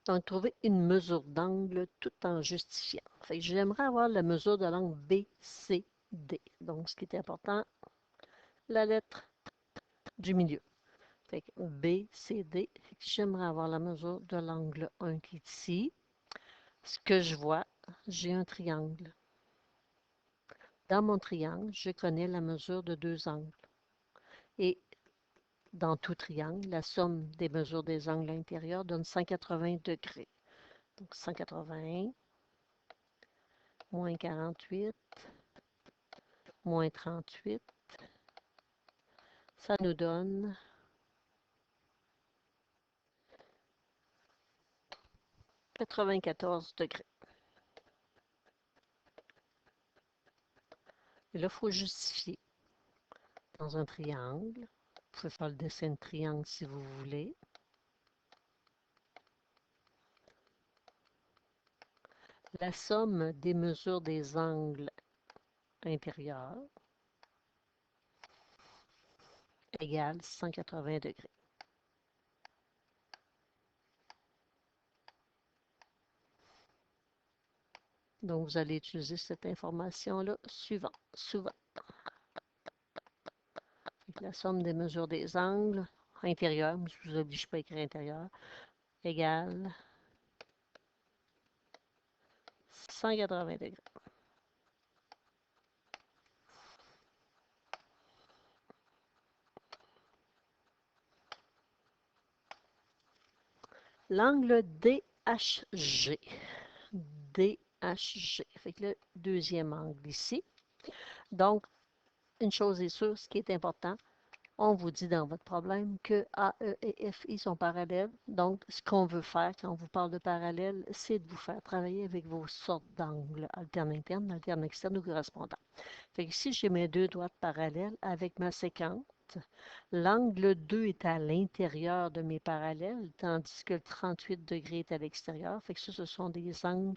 Donc, trouver une mesure d'angle tout en justifiant. Fait que j'aimerais avoir la mesure de l'angle BCD. Donc, ce qui est important, la lettre du milieu. Fait que BCD, j'aimerais avoir la mesure de l'angle 1 qui est ici. Ce que je vois, j'ai un triangle. Dans mon triangle, je connais la mesure de deux angles. Et dans tout triangle, la somme des mesures des angles intérieurs donne 180 degrés. Donc 180, moins 48, moins 38, ça nous donne 94 degrés. Et là, il faut justifier. Dans un triangle, vous pouvez faire le dessin de triangle si vous voulez. La somme des mesures des angles intérieurs égale 180 degrés. Donc, vous allez utiliser cette information-là souvent. La somme des mesures des angles intérieurs, je ne vous oblige pas à écrire intérieur, égale 180 degrés. L'angle DHG. DHG. Fait que le deuxième angle ici. Donc, une chose est sûre, ce qui est important, on vous dit dans votre problème que AE et FI sont parallèles. Donc, ce qu'on veut faire quand on vous parle de parallèle, c'est de vous faire travailler avec vos sortes d'angles, alterne interne, alterne externe ou correspondant. Fait que si j'ai mes deux droites parallèles avec ma séquente, l'angle 2 est à l'intérieur de mes parallèles, tandis que le 38 degrés est à l'extérieur. Fait que ça, ce sont des angles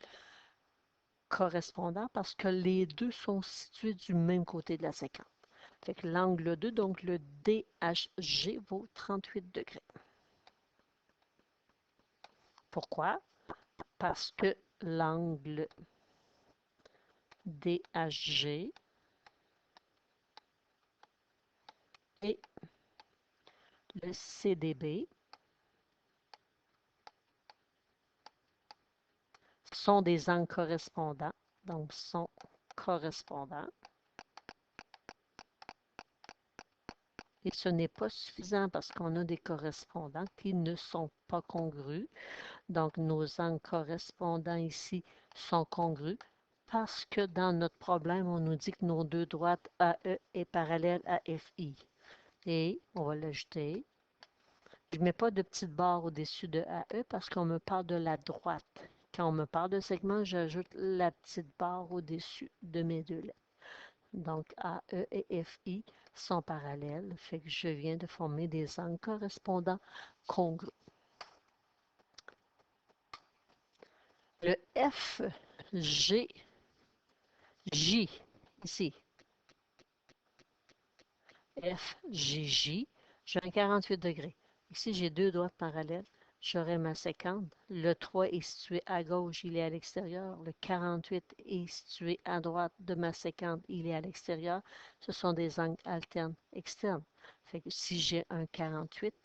correspondants parce que les deux sont situés du même côté de la séquence. Fait que l'angle 2, donc le DHG, vaut 38 degrés. Pourquoi? Parce que l'angle DHG et le CDB sont des angles correspondants, donc sont correspondants. Et ce n'est pas suffisant parce qu'on a des correspondants qui ne sont pas congrus. Donc, nos angles correspondants ici sont congrus parce que dans notre problème, on nous dit que nos deux droites AE est parallèle à FI. Et on va l'ajouter. Je ne mets pas de petite barre au-dessus de AE parce qu'on me parle de la droite. Quand on me parle de segment, j'ajoute la petite barre au-dessus de mes deux lettres. Donc, AE et FI sont parallèles, fait que je viens de former des angles correspondants congrus. Le FGJ, ici, FGJ, j'ai un 48 degrés. Ici, j'ai deux droites parallèles. J'aurai ma séquente. Le 3 est situé à gauche, il est à l'extérieur. Le 48 est situé à droite de ma séquente, il est à l'extérieur. Ce sont des angles alternes externes. Fait que si j'ai un 48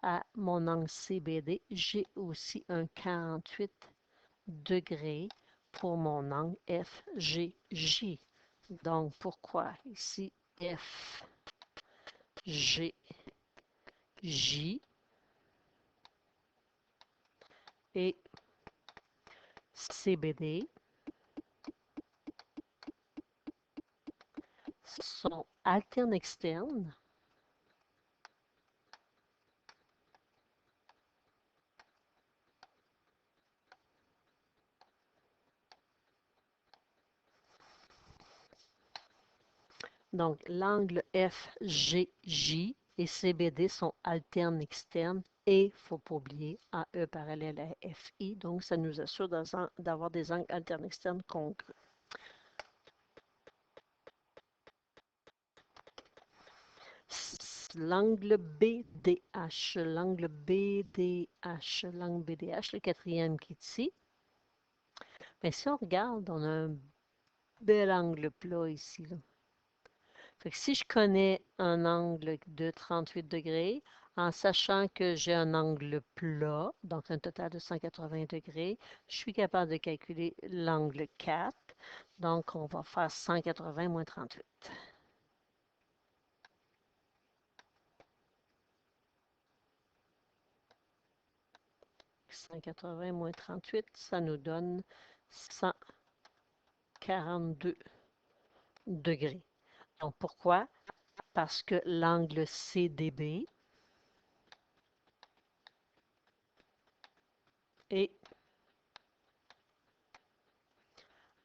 à mon angle CBD, j'ai aussi un 48 degrés pour mon angle FGJ. Donc, pourquoi ici FGJ et CBD sont alternes externes. Donc, l'angle FGJ et CBD sont alternes externes et, il ne faut pas oublier, AE parallèle à FI. Donc, ça nous assure d'avoir des angles alternes externes congrus. l'angle BDH, l'angle BDH, l'angle BDH, le quatrième qui est ici. Mais si on regarde, on a un bel angle plat ici, là. Fait que si je connais un angle de 38 degrés, en sachant que j'ai un angle plat, donc un total de 180 degrés, je suis capable de calculer l'angle 4. Donc, on va faire 180 moins 38. 180 moins 38, ça nous donne 142 degrés. Donc, pourquoi? Parce que l'angle CDB et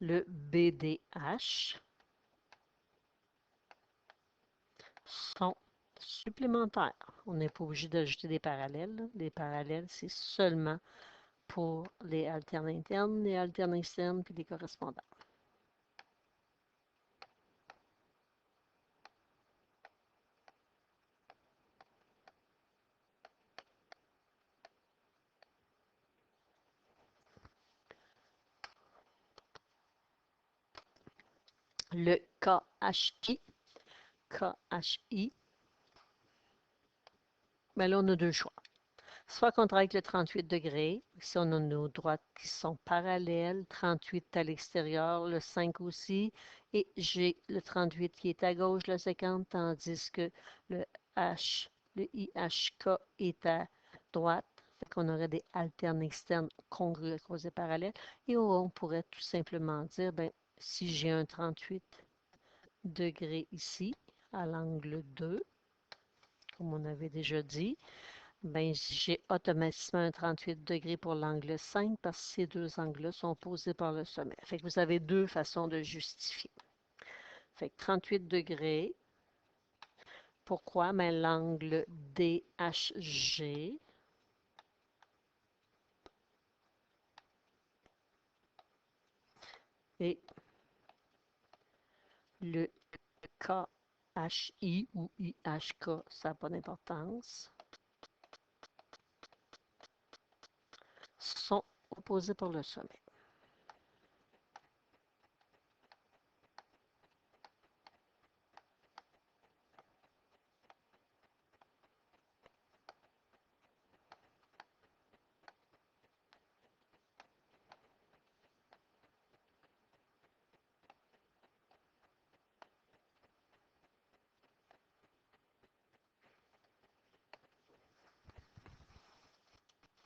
le BDH sont supplémentaires. On n'est pas obligé d'ajouter des parallèles, là. Les parallèles, c'est seulement pour les alternes internes, les alternes externes, puis les correspondants. Le KHI, ben là, on a deux choix. Soit qu'on travaille avec le 38 degrés, si on a nos droites qui sont parallèles, 38 à l'extérieur, le 5 aussi, et j'ai le 38 qui est à gauche, le 50, tandis que le le IHK est à droite. Fait qu'on aurait des alternes externes congrues à cause des parallèles. Et on pourrait tout simplement dire, ben, si j'ai un 38 degrés ici, à l'angle 2, comme on avait déjà dit, ben, j'ai automatiquement un 38 degrés pour l'angle 5 parce que ces deux angles-là sont opposés par le sommet. Fait que vous avez deux façons de justifier. Fait que 38 degrés. Pourquoi? Ben, l'angle DHG et le KHI ou IHK, ça n'a pas d'importance, sont opposés par le sommet.